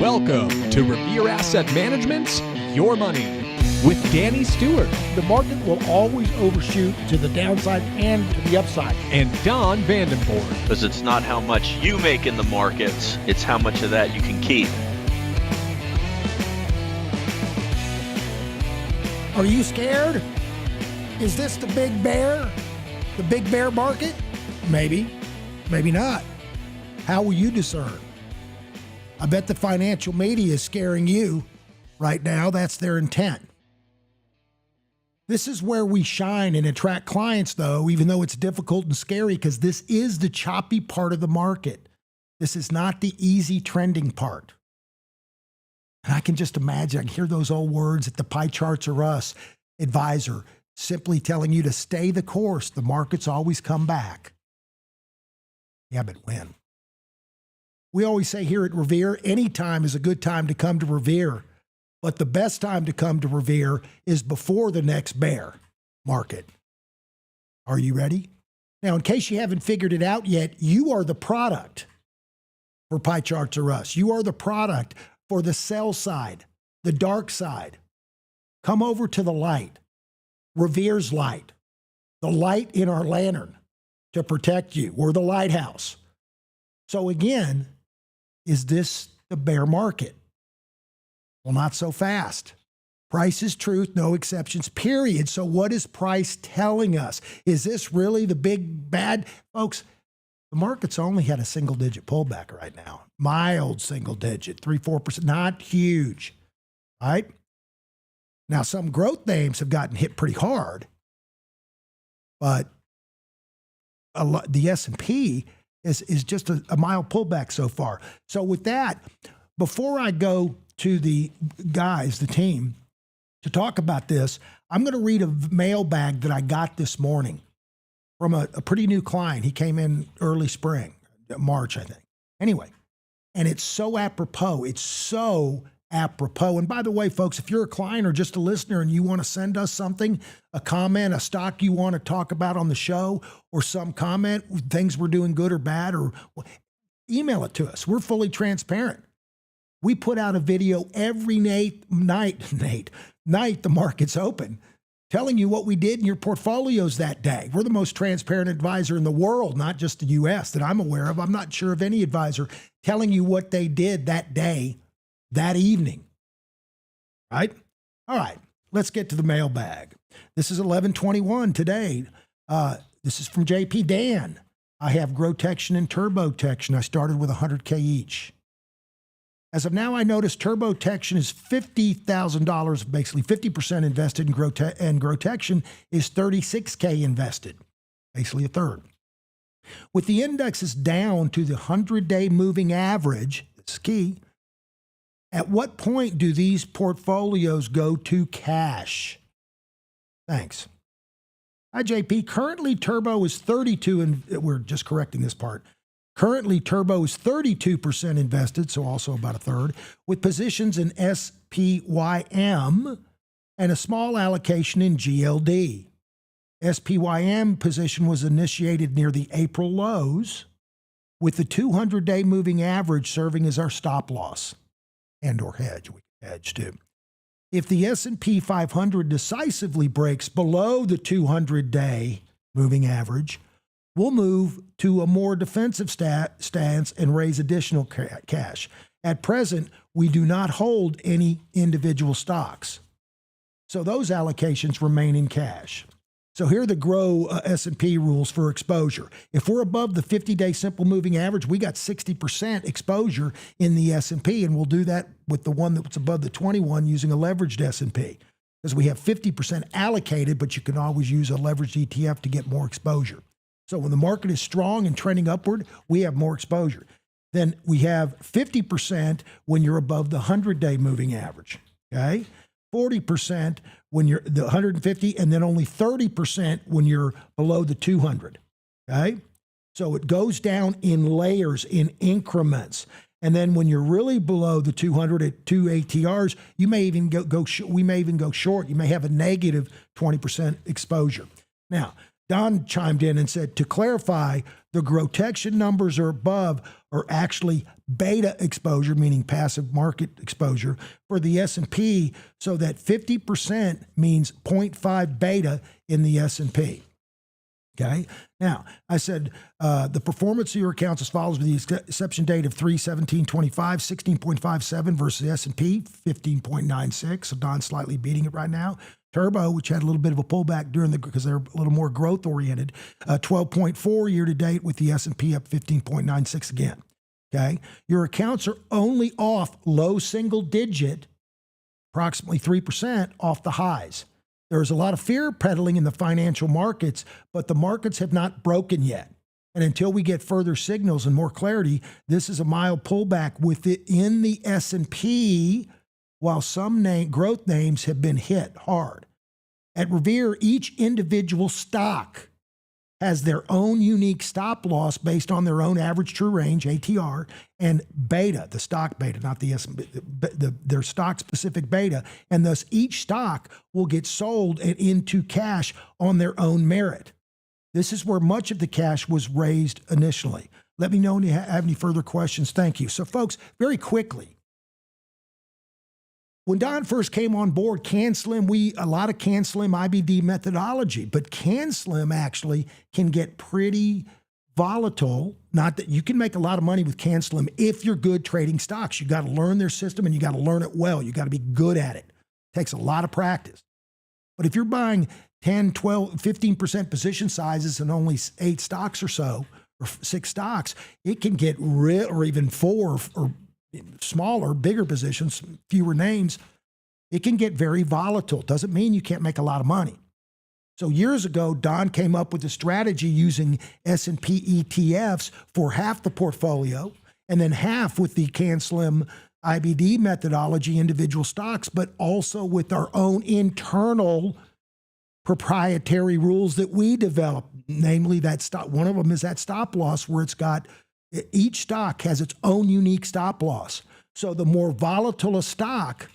Welcome to Revere Asset Management's Your Money with Danny Stewart. The market will always overshoot to the downside and to the upside. And Don Vandenbord. Because it's not how much you make in the markets, it's how much of that you can keep. Are you scared? Is this the big bear? The big bear market? Maybe, maybe not. How will you discern? I bet the financial media is scaring you right now. That's their intent. This is where we shine and attract clients, though, even though it's difficult and scary, because this is the choppy part of the market. This is not the easy trending part. And I can just imagine, I can hear those old words that the pie charts are us, advisor, simply telling you to stay the course. The markets always come back. Yeah, but when? We always say here at Revere, any time is a good time to come to Revere. But the best time to come to Revere is before the next bear market. Are you ready? Now, in case you haven't figured it out yet, you are the product for Pie Charts or Us. You are the product for the sell side, the dark side. Come over to the light, Revere's light, the light in our lantern to protect you. We're the lighthouse. So again, is this the bear market? Well, not so fast. Price is truth, no exceptions, period. So what is price telling us? Is this really the big bad? Folks, the market's only had a single-digit pullback right now. Mild single-digit, 3-4%, not huge, right? Now, some growth names have gotten hit pretty hard, but the S&P is just a mild pullback so far. So with that, before I go to the guys, the team, to talk about this, I'm going to read a mailbag that I got this morning from a pretty new client. He came in early spring, March, I think. Anyway, and it's so apropos. It's so apropos. And by the way, folks, if you're a client or just a listener and you want to send us something, a comment, a stock you want to talk about on the show, or some comment, things we're doing good or bad, or email it to us. We're fully transparent. We put out a video every night the market's open, telling you what we did in your portfolios that day. We're the most transparent advisor in the world, not just the U.S. that I'm aware of. I'm not sure of any advisor telling you what they did that day, that evening, right? All right, let's get to the mailbag. This is 11/21 today. This is from JP Dan. I have GROTECTION and TURBOTECTION. I started with $100K each. As of now, I notice TURBOTECTION is $50,000, basically 50% invested in and GROTECTION is $36K invested, basically a third. With the indexes down to the 100-day moving average, it's key. At what point do these portfolios go to cash? Thanks. Hi, JP. Currently, Turbo is 32, and we're just correcting this part. Currently, Turbo is 32% invested, so also about a third, with positions in SPYM and a small allocation in GLD. SPYM position was initiated near the April lows, with the 200-day moving average serving as our stop loss and or hedge. We can hedge too. If the S&P 500 decisively breaks below the 200-day moving average, we'll move to a more defensive stance and raise additional cash. At present, we do not hold any individual stocks. So those allocations remain in cash. So here are the GROW S&P rules for exposure. If we're above the 50-day simple moving average, we got 60% exposure in the S&P, and we'll do that with the one that's above the 21 using a leveraged S&P, because we have 50% allocated, but you can always use a leveraged ETF to get more exposure. So when the market is strong and trending upward, we have more exposure. Then we have 50% when you're above the 100-day moving average, okay? 40% when you're the 150, and then only 30% when you're below the 200, okay? So it goes down in layers, in increments. And then when you're really below the 200 at 2 ATRs, you may even we may even go short. You may have a negative 20% exposure. Now, Don chimed in and said, to clarify, The GROTECTION numbers are above are actually beta exposure, meaning passive market exposure for the S&P, so that 50% means 0.5 beta in the S&P. Okay. Now, I said the performance of your accounts as follows with the exception date of 3/17/25, 16.57 versus the S&P, 15.96. So Don's slightly beating it right now. Turbo, which had a little bit of a pullback because they're a little more growth oriented, 12.4 year to date with the S&P up 15.96 again. Okay. Your accounts are only off low single digit, approximately 3% off the highs. There's a lot of fear peddling in the financial markets, but the markets have not broken yet. And until we get further signals and more clarity, this is a mild pullback within the S&P, while some growth names have been hit hard. At Revere, each individual stock has their own unique stop loss based on their own average true range, ATR, and beta, the stock beta, not the S&P, their stock-specific beta. And thus each stock will get sold and into cash on their own merit. This is where much of the cash was raised initially. Let me know if you have any further questions. Thank you. So, folks, very quickly, when Don first came on board, CanSlim, a lot of CanSlim IBD methodology, but CanSlim actually can get pretty volatile. Not that you can make a lot of money with CanSlim if you're good trading stocks. You got to learn their system and you got to learn it well. You got to be good at it. It takes a lot of practice. But if you're buying 10, 12, 15% position sizes and only 8 stocks or so, or 6 stocks, it can get or even 4 or smaller, bigger positions, fewer names, it can get very volatile. Doesn't mean you can't make a lot of money. So years ago, Don came up with a strategy using S&P ETFs for half the portfolio and then half with the CanSlim IBD methodology, individual stocks, but also with our own internal proprietary rules that we developed, namely that stop. One of them is that stop loss where it's got each stock has its own unique stop loss. So the more volatile a stock,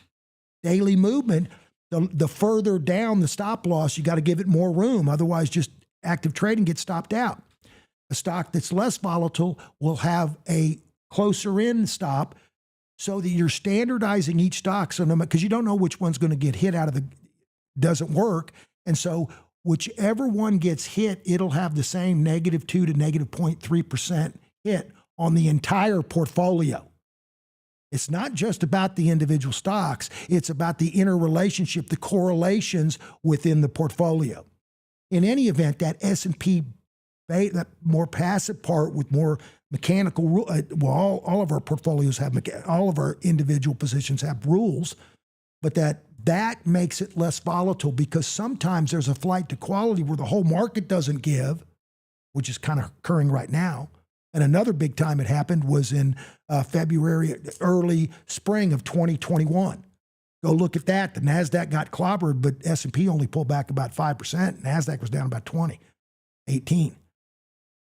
daily movement, the further down the stop loss, you got to give it more room. Otherwise, just active trading gets stopped out. A stock that's less volatile will have a closer in stop so that you're standardizing each stock. So because you don't know which one's going to get hit out of doesn't work. And so whichever one gets hit, it'll have the same -2 to -0.3% hit on the entire portfolio. It's not just about the individual stocks. It's about the interrelationship, the correlations within the portfolio. In any event, that S&P, that more passive part with more mechanical, well, all of our portfolios have, all of our individual positions have rules, but that makes it less volatile because sometimes there's a flight to quality where the whole market doesn't give, which is kind of occurring right now. And another big time it happened was in February, early spring of 2021. Go look at that. The NASDAQ got clobbered, but S&P only pulled back about 5%. NASDAQ was down about 18.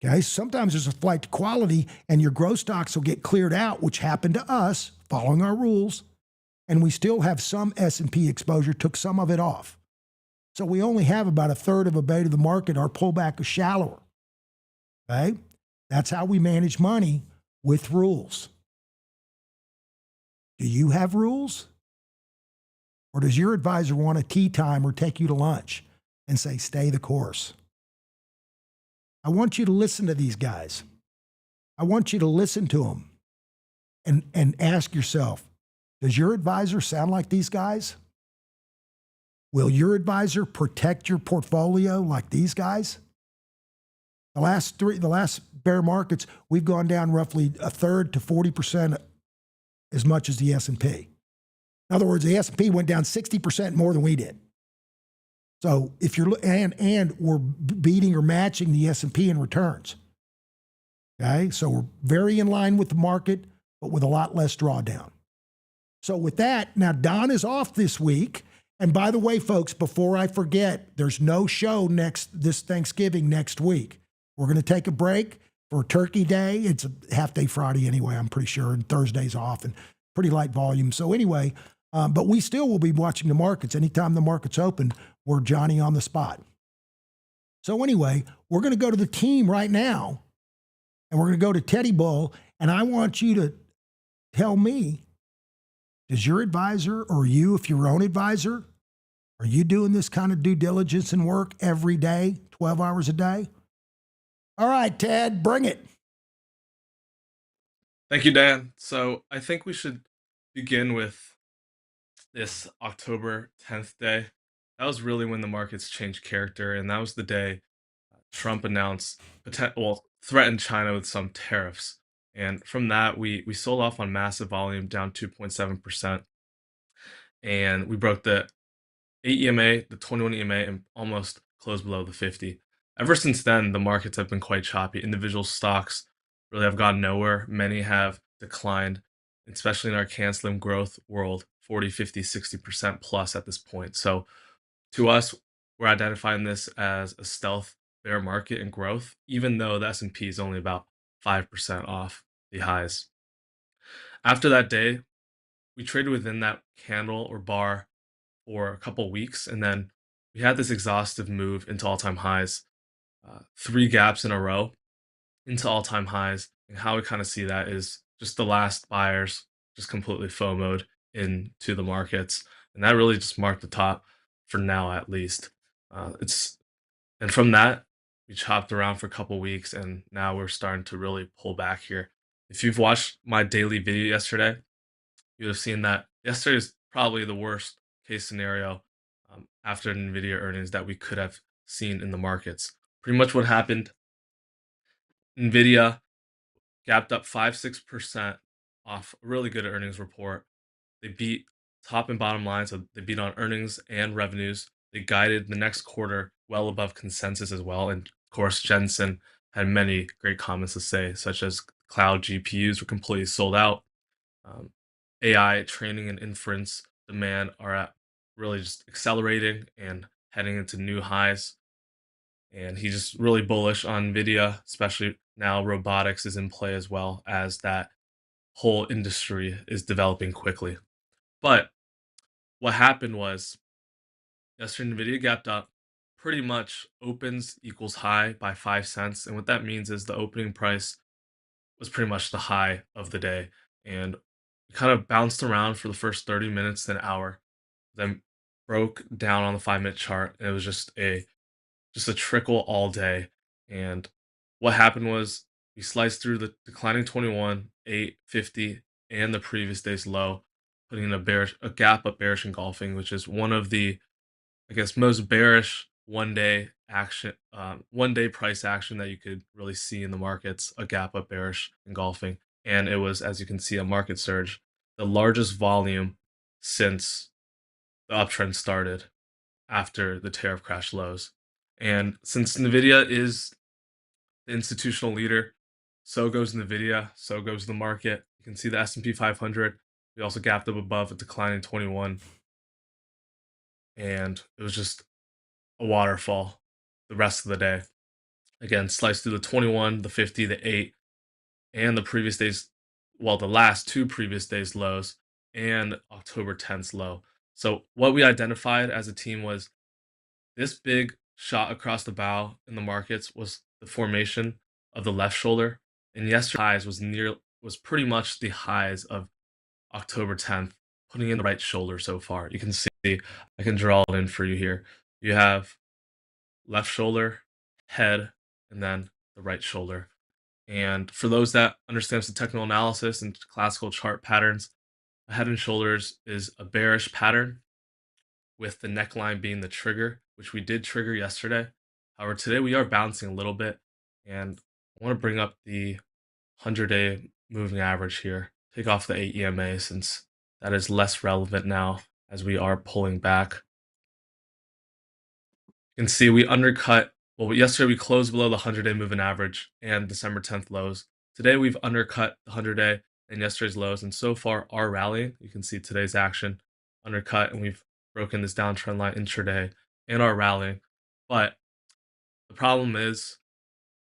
Okay, sometimes there's a flight to quality and your growth stocks will get cleared out, which happened to us following our rules. And we still have some S&P exposure, took some of it off. So we only have about 1/3 of a beta of the market. Our pullback is shallower. Okay? That's how we manage money with rules. Do you have rules? Or does your advisor want a tea time or take you to lunch and say, stay the course? I want you to listen to these guys. I want you to listen to them and ask yourself, does your advisor sound like these guys? Will your advisor protect your portfolio like these guys? The last bear markets, we've gone down roughly 1/3 to 40% as much as the S&P. In other words, the S&P went down 60% more than we did. So if you're and we're beating or matching the S&P in returns. Okay, so we're very in line with the market, but with a lot less drawdown. So with that, now Don is off this week. And by the way, folks, before I forget, there's no show this Thanksgiving next week. We're going to take a break for Turkey Day. It's a half-day Friday anyway, I'm pretty sure, and Thursday's off and pretty light volume. So anyway, but we still will be watching the markets. Anytime the market's open, we're Johnny on the spot. So anyway, we're going to go to the team right now And we're going to go to Teddy Bull, and I want you to tell me, does your advisor, or you, if you're your own advisor, are you doing this kind of due diligence and work every day, 12 hours a day? All right, Ted, bring it. Thank you, Dan. So I think we should begin with this October 10th day. That was really when the markets changed character, and that was the day Trump announced, threatened China with some tariffs. And from that, we sold off on massive volume, down 2.7%. And we broke the 8 EMA, the 21 EMA, and almost closed below the 50. Ever since then, the markets have been quite choppy. Individual stocks really have gone nowhere. Many have declined, especially in our canceling growth world, 40, 50, 60% plus at this point. So to us, we're identifying this as a stealth bear market in growth, even though the S&P is only about 5% off the highs. After that day, we traded within that candle or bar for a couple weeks, and then we had this exhaustive move into all-time highs, 3 gaps in a row into all-time highs. And how we kind of see that is just the last buyers just completely FOMO'd into the markets, and that really just marked the top for now, at least. And from that, we chopped around for a couple weeks, and now we're starting to really pull back here. If you've watched my daily video yesterday, you would have seen that yesterday is probably the worst case scenario after NVIDIA earnings that we could have seen in the markets. Pretty much what happened, NVIDIA gapped up 5-6% off a really good earnings report. They beat top and bottom line, so they beat on earnings and revenues. They guided the next quarter well above consensus as well. And of course, Jensen had many great comments to say, such as cloud GPUs were completely sold out. AI training and inference demand are at really just accelerating and heading into new highs. And he's just really bullish on NVIDIA, especially now robotics is in play as well, as that whole industry is developing quickly. But what happened was yesterday NVIDIA gapped up, pretty much opens equals high by 5 cents. And what that means is the opening price was pretty much the high of the day. And it kind of bounced around for the first 30 minutes to an hour, then broke down on the 5-minute chart. And it was just a trickle all day. And what happened was we sliced through the declining 21, 8, 50, and the previous day's low, putting in a gap up bearish engulfing, which is one of the, I guess, most bearish one-day price action that you could really see in the markets, a gap up bearish engulfing. And it was, as you can see, a market surge, the largest volume since the uptrend started after the tariff crash lows. And since NVIDIA is the institutional leader, so goes NVIDIA, so goes the market. You can see the S&P 500. We also gapped up above a declining 21. And it was just a waterfall the rest of the day. Again, sliced through the 21, the 50, the 8, and the previous days, well, the last 2 previous days lows and October 10th's low. So what we identified as a team was this big shot across the bow in the markets was the formation of the left shoulder, and yesterday's highs was pretty much the highs of October 10th, putting in the right shoulder so far. You can see, I can draw it in for you here. You have left shoulder, head, and then the right shoulder. And for those that understand some technical analysis and classical chart patterns, a head and shoulders is a bearish pattern, with the neckline being the trigger, which we did trigger yesterday. However, today we are bouncing a little bit, and I want to bring up the 100-day moving average here. Take off the 8 EMA since that is less relevant now as we are pulling back. You can see we undercut, well, yesterday we closed below the 100-day moving average and December 10th lows. Today we've undercut the 100-day and yesterday's lows, and so far are rallying. You can see today's action undercut, and we've broken this downtrend line intraday and are rallying. But the problem is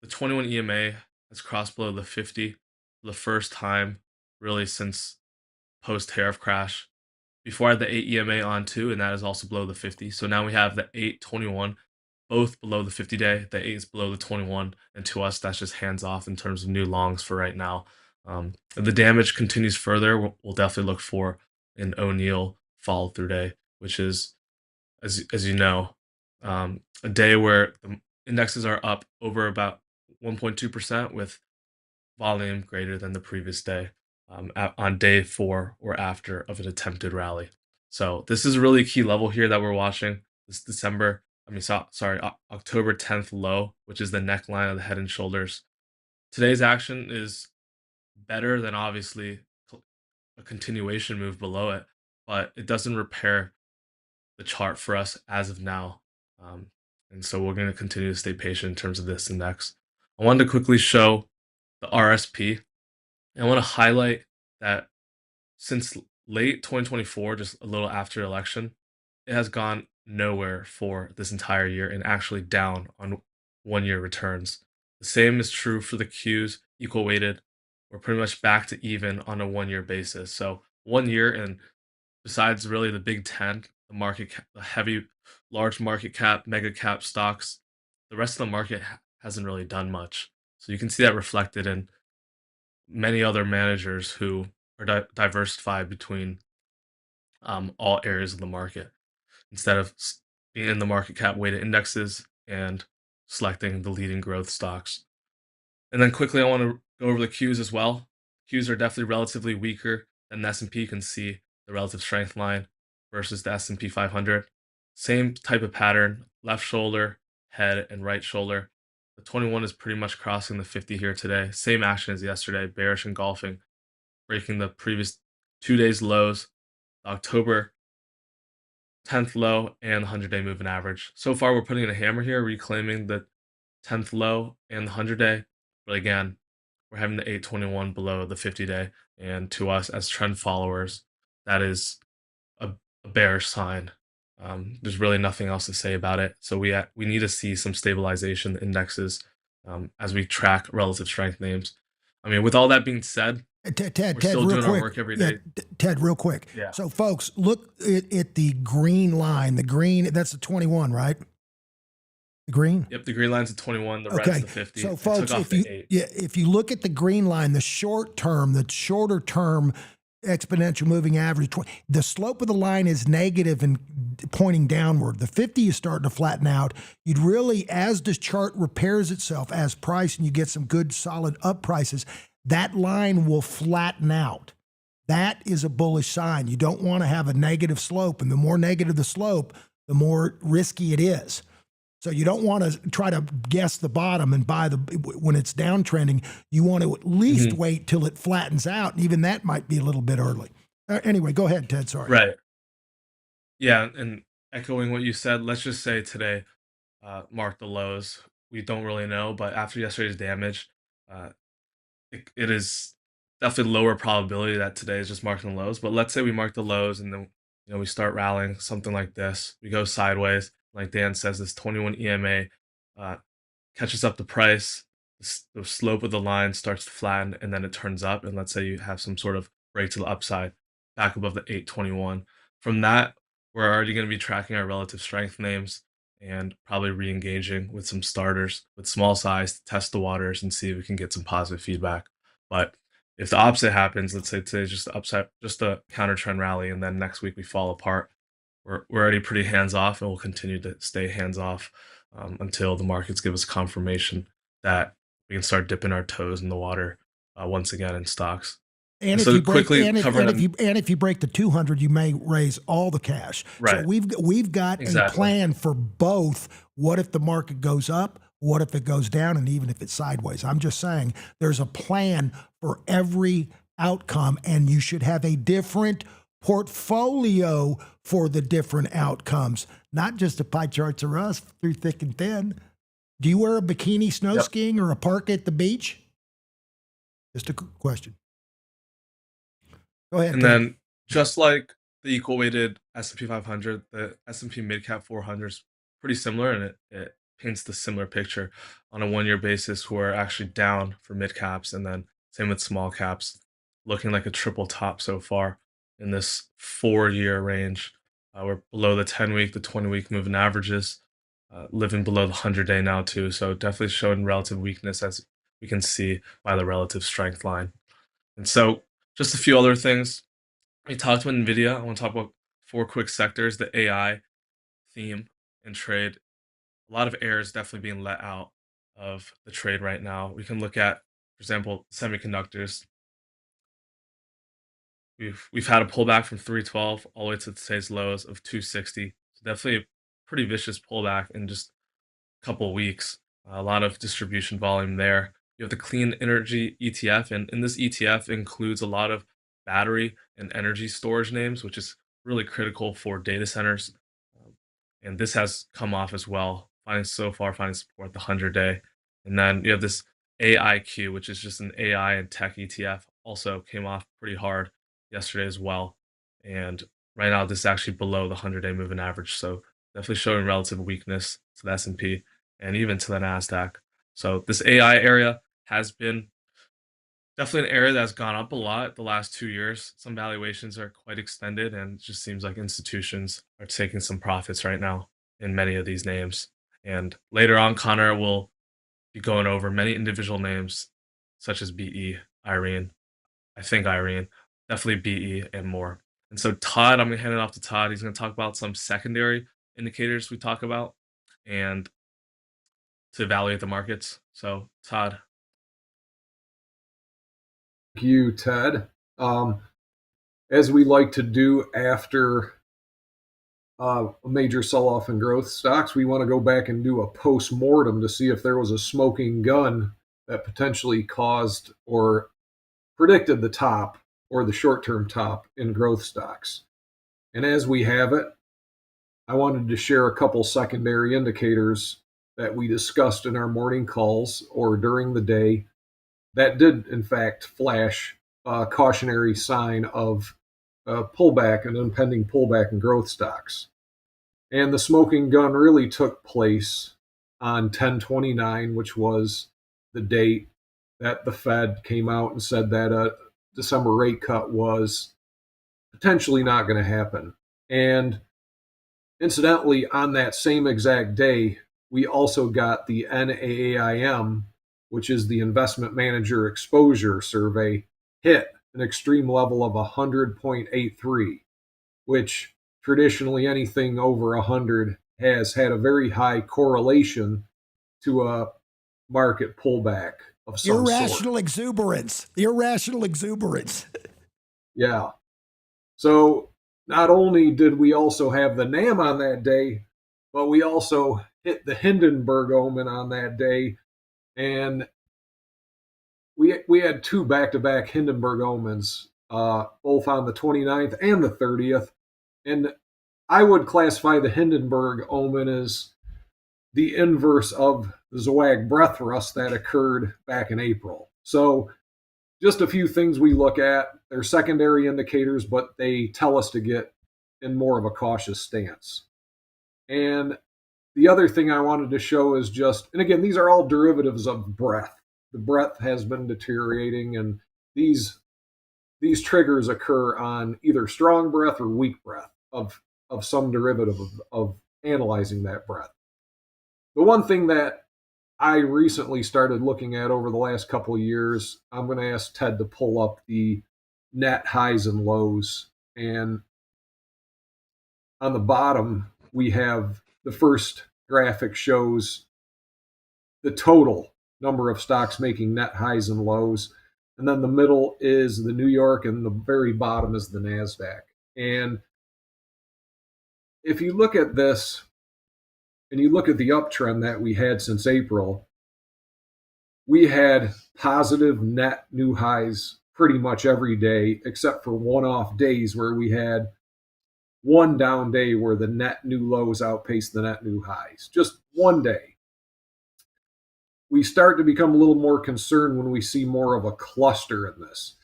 the 21 EMA has crossed below the 50 for the first time really since post-tariff crash. Before I had the 8 EMA on too, and that is also below the 50. So now we have the 821, both below the 50-day. The 8 is below the 21, and to us, that's just hands off in terms of new longs for right now. If the damage continues further, we'll definitely look for an O'Neill follow through day, which is, as you know, a day where the indexes are up over about 1.2% with volume greater than the previous day on day 4 or after of an attempted rally. So this is really a key level here that we're watching this October 10th low, which is the neckline of the head and shoulders. Today's action is better than obviously a continuation move below it, but it doesn't repair the chart for us as of now. And so we're going to continue to stay patient in terms of this index. I wanted to quickly show the RSP. And I want to highlight that since late 2024, just a little after the election, it has gone nowhere for this entire year and actually down on 1-year returns. The same is true for the Qs, equal weighted. We're pretty much back to even on a 1-year basis. So 1 year, and besides really the Big 10, the heavy, large market cap, mega cap stocks, the rest of the market hasn't really done much. So you can see that reflected in many other managers who are diversified between all areas of the market instead of being in the market cap weighted indexes and selecting the leading growth stocks. And then quickly, I want to go over the Qs as well. Qs are definitely relatively weaker than the S&P. You can see the relative strength line versus the S&P 500. Same type of pattern, left shoulder, head, and right shoulder. The 21 is pretty much crossing the 50 here today. Same action as yesterday, bearish engulfing, breaking the previous 2 days lows, October 10th low, and the 100-day moving average. So far, we're putting in a hammer here, reclaiming the 10th low and the 100-day. But again, we're having the 821 below the 50-day. And to us, as trend followers, that is a bearish sign. There's really nothing else to say about it. So we need to see some stabilization in indexes as we track relative strength names. I mean, with all that being said, Ted, we're still real doing quick. our work every day. Yeah, Ted, real quick. Yeah. So, folks, look at the green line. The green, that's the 21, right? The green? Yep, the green line's at 21, the red's the 50. So, It folks, took off the 8. if you look at the green line, the shorter term exponential moving average, the slope of the line is negative and pointing downward. The 50 is starting to flatten out. You'd really, as the chart repairs itself as price and you get some good solid up prices, that line will flatten out. That is a bullish sign. You don't want to have a negative slope, and the more negative the slope, the more risky it is. So you don't want to try to guess the bottom and buy when it's downtrending. You want to at least wait till it flattens out, and even that might be a little bit early. Anyway, go ahead, Ted. Sorry. Right. Yeah, and echoing what you said, let's just say today marked the lows. We don't really know, but after yesterday's damage, it is definitely lower probability that today is just marking the lows. But let's say we mark the lows and then we start rallying, something like this. We go sideways. Like Dan says, this 21 EMA catches up the price, the slope of the line starts to flatten, and then it turns up. And let's say you have some sort of break to the upside, back above the 821. From that, we're already going to be tracking our relative strength names and probably re-engaging with some starters with small size to test the waters and see if we can get some positive feedback. But if the opposite happens, let's say today's just the upside, just a counter trend rally, and then next week we fall apart, we're already pretty hands off, and we'll continue to stay hands off until the markets give us confirmation that we can start dipping our toes in the water once again in stocks. And if you break the 200, you may raise all the cash. Right. So we've got a plan for both. What if the market goes up? What if it goes down? And even if it's sideways? I'm just saying there's a plan for every outcome, and you should have a different portfolio for the different outcomes, not just the pie charts of us through thick and thin. Do you wear a bikini snow skiing or a parka at the beach? Just a question. Go ahead. And then, just like the equal weighted S&P 500, the S&P midcap 400 is pretty similar, and it paints the similar picture. On a 1-year basis, we're actually down for midcaps, and then same with small caps, looking like a triple top so far in this 4-year range. We're below the 10-week, the 20-week moving averages. living below the 100-day now too. So definitely showing relative weakness, as we can see by the relative strength line. And so just a few other things. We talked about NVIDIA. I want to talk about 4 quick sectors: the AI theme and trade. A lot of air is definitely being let out of the trade right now. We can look at, for example, semiconductors. We've had a pullback from 312 all the way to today's lows of 260. So definitely a pretty vicious pullback in just a couple of weeks. A lot of distribution volume there. You have the clean energy ETF, and in this ETF includes a lot of battery and energy storage names, which is really critical for data centers. And this has come off as well, finding support the 100-day. And then you have this AIQ, which is just an AI and tech ETF, also came off pretty hard yesterday as well. And right now, this is actually below the 100-day moving average. So definitely showing relative weakness to the S&P and even to the NASDAQ. So this AI area has been definitely an area that's gone up a lot the last 2 years. Some valuations are quite extended, and it just seems like institutions are taking some profits right now in many of these names. And later on, Connor will be going over many individual names, such as BE, Irene, I think Irene, definitely BE, and more. And so Todd, I'm going to hand it off to Todd. He's going to talk about some secondary indicators we talk about and to evaluate the markets. So Todd. Thank you, Ted. As we like to do after a major sell-off in growth stocks, we want to go back and do a post-mortem to see if there was a smoking gun that potentially caused or predicted the top or the short-term top in growth stocks. And as we have it, I wanted to share a couple secondary indicators that we discussed in our morning calls or during the day that did, in fact, flash a cautionary sign of a pullback, an impending pullback in growth stocks. And the smoking gun really took place on 10/29, which was the date that the Fed came out and said that a December rate cut was potentially not going to happen. And incidentally, on that same exact day, we also got the NAAIM, which is the Investment Manager Exposure Survey, hit an extreme level of 100.83, which traditionally anything over 100 has had a very high correlation to a market pullback of some Irrational sort. exuberance. Irrational exuberance. Yeah. So not only did we also have the NAM on that day, but we also hit the Hindenburg omen on that day. And we had 2 back-to-back Hindenburg omens, both on the 29th and the 30th. And I would classify the Hindenburg omen as the inverse of the Zowag breath rust that occurred back in April. So just a few things we look at. They're secondary indicators, but they tell us to get in more of a cautious stance. And the other thing I wanted to show is just, and again, these are all derivatives of breadth. The breadth has been deteriorating, and these triggers occur on either strong breadth or weak breadth of some derivative of analyzing that breadth. The one thing that I recently started looking at over the last couple of years, I'm going to ask Ted to pull up the net highs and lows. And on the bottom, we have the first graphic shows the total number of stocks making net highs and lows. And then the middle is the New York, and the very bottom is the NASDAQ. And if you look at this, and you look at the uptrend that we had since April, we had positive net new highs pretty much every day, except for one-off days where we had one down day where the net new lows outpaced the net new highs. Just one day. We start to become a little more concerned when we see more of a cluster in this.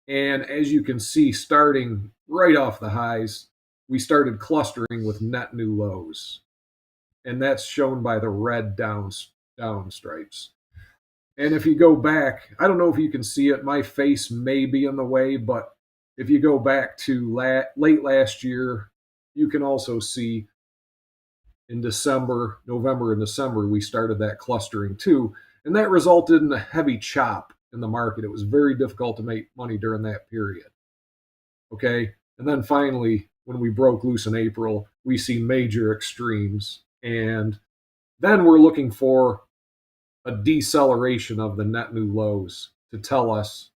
And as you can see, starting right off the highs, we started clustering with net new lows. And that's shown by the red down stripes. And if you go back, I don't know if you can see it. My face may be in the way, but if you go back to late last year, you can also see in December, November and December, we started that clustering too. And that resulted in a heavy chop in the market. It was very difficult to make money during that period. Okay. And then finally, when we broke loose in April, we see major extremes. And then we're looking for a deceleration of the net new lows to tell us,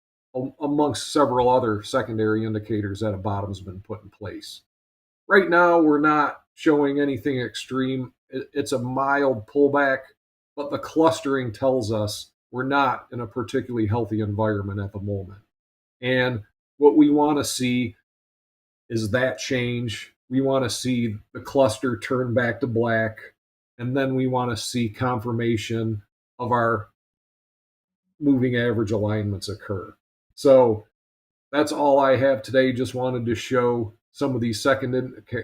amongst several other secondary indicators, that a bottom's been put in place. Right now, we're not showing anything extreme. It's a mild pullback, but the clustering tells us we're not in a particularly healthy environment at the moment. And what we want to see is that change. We want to see the cluster turn back to black, and then we want to see confirmation of our moving average alignments occur. So that's all I have today. Just wanted to show some of these second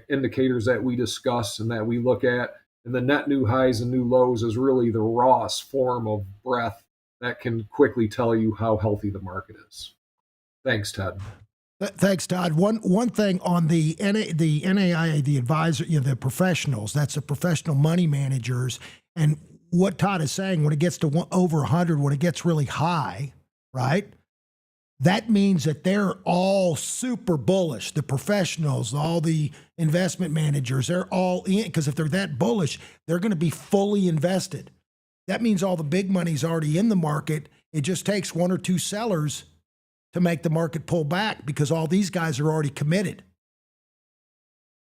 indicators that we discuss and that we look at. And the net new highs and new lows is really the rawest form of breath that can quickly tell you how healthy the market is. Thanks, Ted. Thanks, Todd. One thing on the NAIA, the advisor, the professionals, that's the professional money managers, and what Todd is saying, when it gets to over 100, when it gets really high, right? That means that they're all super bullish. The professionals, all the investment managers, they're all in, because if they're that bullish, they're going to be fully invested. That means all the big money's already in the market. It just takes one or two sellers to make the market pull back because all these guys are already committed.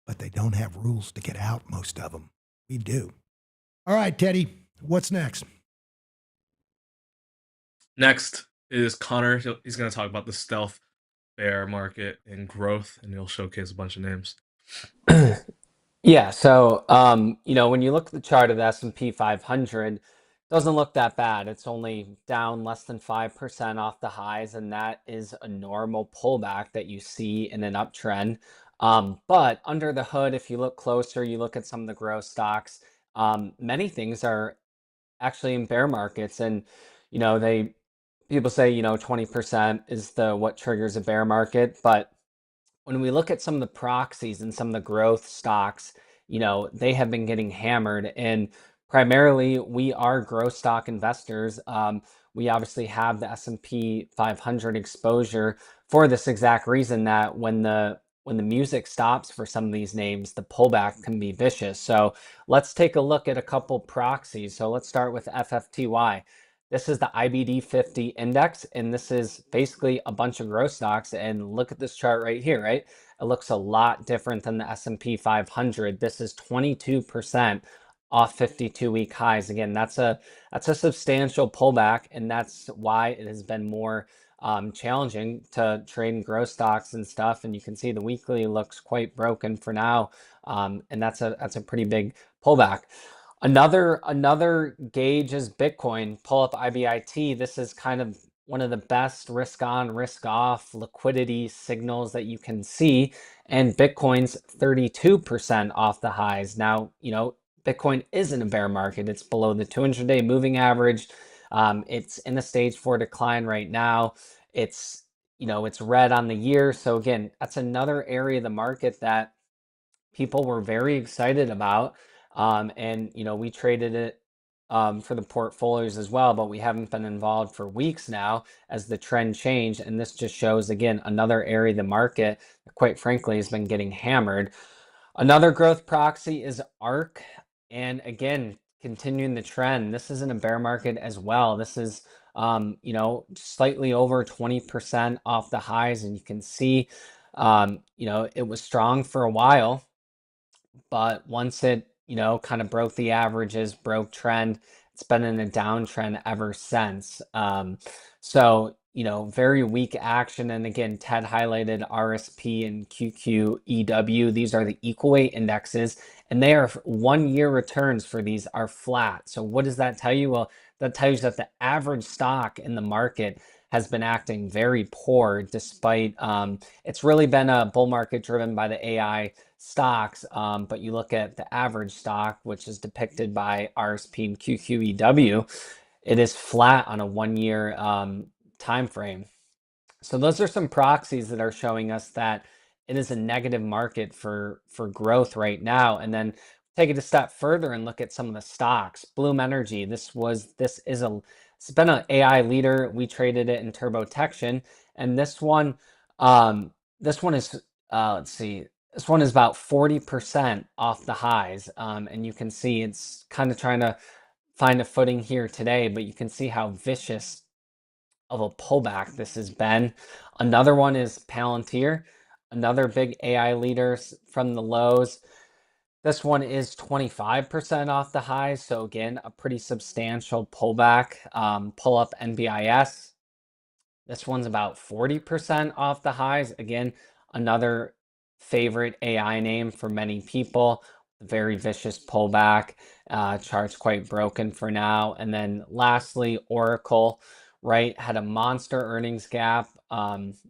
But they don't have rules to get out, most of them. We do. All right, Teddy, what's next? Next is Connor. He's going to talk about the stealth bear market and growth, and he'll showcase a bunch of names. Yeah, so when you look at the chart of the S&P 500, doesn't look that bad. It's only down less than 5% off the highs, and that is a normal pullback that you see in an uptrend. But under the hood, if you look closer, you look at some of the growth stocks, many things are actually in bear markets, and people say 20% is what triggers a bear market, but when we look at some of the proxies and some of the growth stocks, they have been getting hammered. And primarily, we are growth stock investors. We obviously have the S&P 500 exposure for this exact reason, that when the music stops for some of these names, the pullback can be vicious. So let's take a look at a couple proxies. So let's start with FFTY. This is the IBD 50 index, and this is basically a bunch of growth stocks. And look at this chart right here, right? It looks a lot different than the S&P 500. This is 22% off 52-week highs. Again, that's a substantial pullback, and that's why it has been more challenging to trade in growth stocks and stuff. And you can see the weekly looks quite broken for now, and that's a pretty big pullback. Another gauge is Bitcoin. Pull up IBIT. This is kind of one of the best risk on, risk off liquidity signals that you can see. And Bitcoin's 32% off the highs. Now, Bitcoin is in a bear market. It's below the 200-day moving average. It's in a stage 4 decline right now. It's red on the year. So again, that's another area of the market that people were very excited about. And we traded it for the portfolios as well, but we haven't been involved for weeks now as the trend changed. And this just shows, again, another area of the market that, quite frankly, has been getting hammered. Another growth proxy is ARK. And again, continuing the trend, this is in a bear market as well. This is, slightly over 20% off the highs. And you can see, it was strong for a while, but once it kind of broke the averages, broke trend, it's been in a downtrend ever since. So very weak action. And again, Ted highlighted RSP and QQEW. These are the equal weight indexes, and they are 1-year returns for these are flat. So what does that tell you? Well, that tells you that the average stock in the market has been acting very poor, despite it's really been a bull market driven by the AI stocks. But you look at the average stock, which is depicted by RSP and QQEW, it is flat on a 1-year time frame. So those are some proxies that are showing us that it is a negative market for growth right now. And then take it a step further and look at some of the stocks. Bloom Energy, it's been an AI leader. We traded it in TurboTection, and this one is let's see, this one is about 40% off the highs, and you can see it's kind of trying to find a footing here today, but you can see how vicious of a pullback this has been. Another one is Palantir, another big AI leader from the lows. This one is 25% off the highs, so again, a pretty substantial pullback. Pull up NBIS. This one's about 40% off the highs. Again, another favorite AI name for many people. Very vicious pullback. Chart's quite broken for now. And then lastly, Oracle, right, had a monster earnings gap,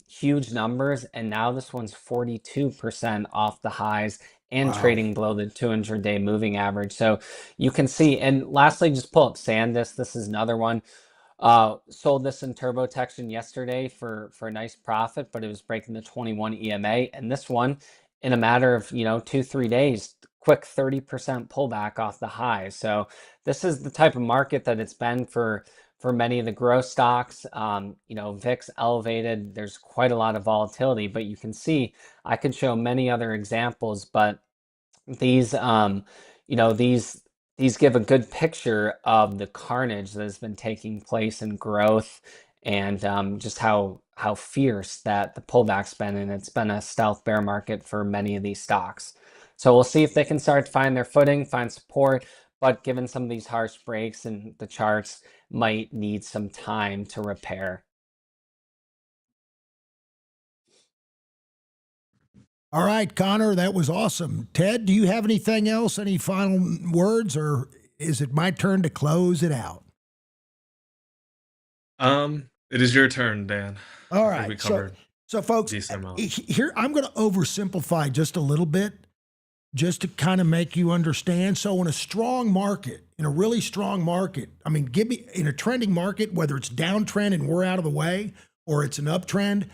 huge numbers, and now this one's 42% off the highs and trading below the 200-day moving average. So you can see, and lastly, just pull up SanDisk. This is another one. Sold this in TurboTection yesterday for a nice profit, but it was breaking the 21 EMA. And this one, in a matter of 2-3 days, quick 30% pullback off the high. So this is the type of market that it's been for many of the growth stocks. VIX elevated. There's quite a lot of volatility, but you can see I could show many other examples, but these these give a good picture of the carnage that has been taking place in growth, and just how fierce that the pullback's been, and it's been a stealth bear market for many of these stocks. So we'll see if they can start to find their footing, find support, but given some of these harsh breaks and the charts might need some time to repair. All right, Connor, that was awesome. Ted, do you have anything else? Any final words, or is it my turn to close it out? It is your turn, Dan. All I think we right. covered So folks, decent amount. here I'm going to oversimplify just a little bit, just to kind of make you understand. So in a strong market, in a really strong market, I mean, give me in a trending market, whether it's downtrend and we're out of the way, or it's an uptrend,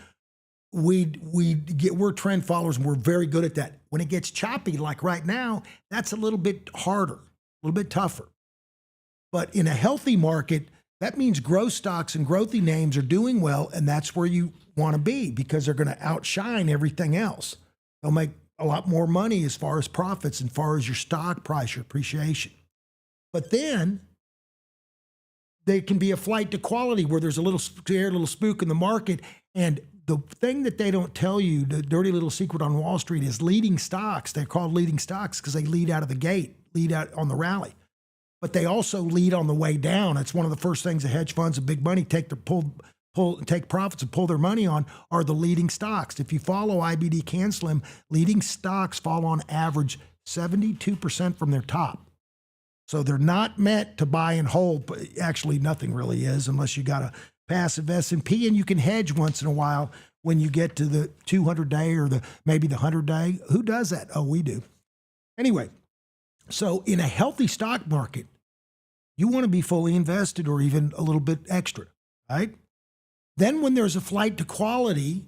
we're trend followers and we're very good at that. When it gets choppy, like right now, that's a little bit harder, a little bit tougher. But in a healthy market, that means growth stocks and growthy names are doing well, and that's where you want to be because they're going to outshine everything else. They'll make a lot more money as far as profits and far as your stock price, your appreciation. But then there can be a flight to quality where there's a little scare, a little spook in the market. And the thing that they don't tell you, the dirty little secret on Wall Street, is leading stocks. They're called leading stocks because they lead out of the gate, lead out on the rally. But they also lead on the way down. It's one of the first things the hedge funds and big money take profits and pull their money on are the leading stocks. If you follow IBD CanSlim, leading stocks fall on average 72% from their top. So they're not meant to buy and hold, but actually nothing really is unless you got a passive S&P, and you can hedge once in a while when you get to the 200-day or maybe the 100-day. Who does that? Oh, we do. Anyway, so in a healthy stock market, you want to be fully invested or even a little bit extra, right? Then when there's a flight to quality,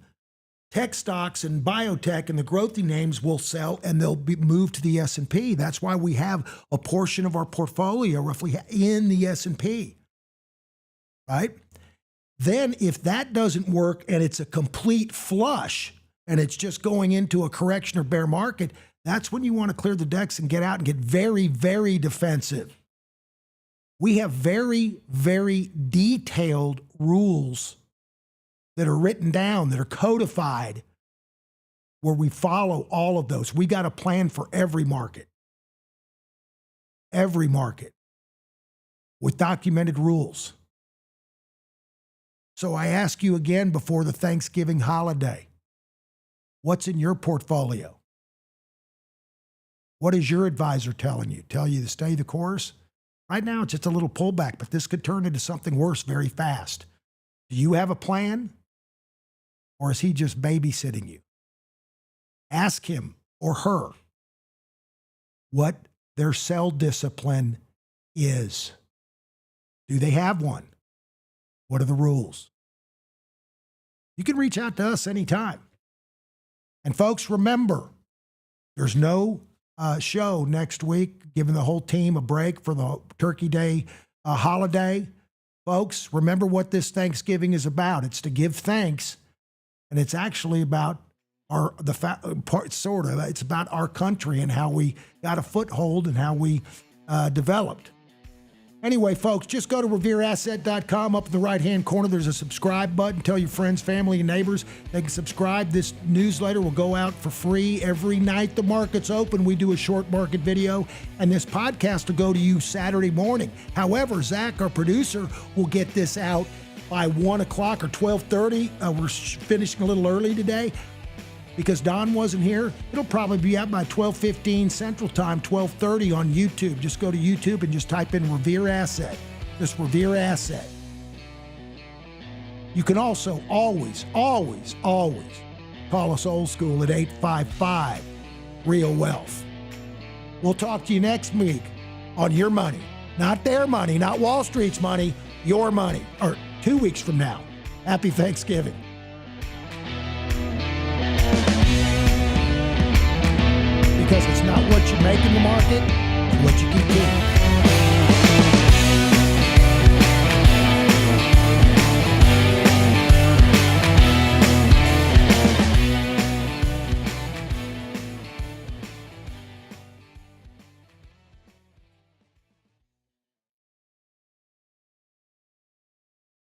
tech stocks and biotech and the growthy names will sell and they'll be moved to the S&P. That's why we have a portion of our portfolio roughly in the S&P, right? Then if that doesn't work and it's a complete flush and it's just going into a correction or bear market, that's when you want to clear the decks and get out and get very, very defensive. We have very, very detailed rules that are written down, that are codified, where we follow all of those. We got a plan for every market with documented rules. So I ask you again before the Thanksgiving holiday, what's in your portfolio? What is your advisor telling you? Tell you to stay the course? Right now, it's just a little pullback, but this could turn into something worse very fast. Do you have a plan? Or is he just babysitting you? Ask him or her what their sell discipline is. Do they have one? What are the rules? You can reach out to us anytime. And folks, remember, there's no show next week, giving the whole team a break for the Turkey Day holiday. Folks, remember what this Thanksgiving is about. It's to give thanks, and it's actually about it's about our country and how we got a foothold and how we developed. Anyway, folks, just go to revereasset.com. Up in the right-hand corner, there's a subscribe button. Tell your friends, family, and neighbors they can subscribe. This newsletter will go out for free every night the market's open. We do a short market video, and this podcast will go to you Saturday morning. However, Zach, our producer, will get this out by 1 o'clock or 12:30. We're finishing a little early today because Don wasn't here. It'll probably be out by 12:15 Central Time, 12:30 on YouTube. Just go to YouTube and just type in Revere Asset. Just Revere Asset. You can also always call us old school at 855 Real Wealth. We'll talk to you next week on your money. Not their money, not Wall Street's money, your money. Or 2 weeks from now. Happy Thanksgiving. Because it's not what you make in the market, it's what you can keep.